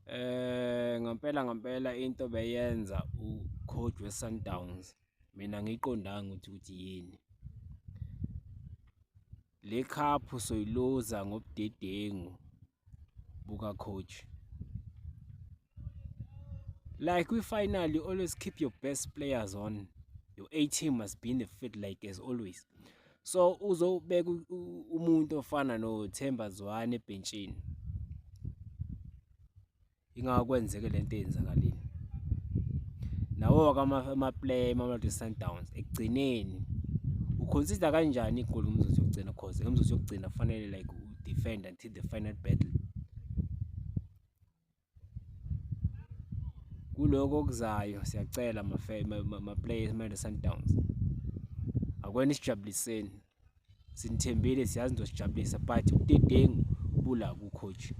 Ngampela into beyenza ucoach we-Sundowns mina ngiyiqondanga ukuthi yini. Le cup soyiluza ngobudedengu buka coach. Like kwi-final, you always keep your best players on. Your A team must be in the field like as always. So uzobeka umuntu ofana noThemba Zwane ebhenchini. Ingakwenzeke lento eyenzakalile. Nawo ama-player Mamelodi Sundowns ekugcineni uconsider kanjani igoli ngomzuzu yokugcina cause ngomzuzu yokugcina kufanele like udefend until the final battle. Kuloko okuzayo siyacela ma-players Mamelodi Sundowns. Akwena isijabuliseni. Sinithembile siyazi into sijabulisa but ubudedengu bula ku coach.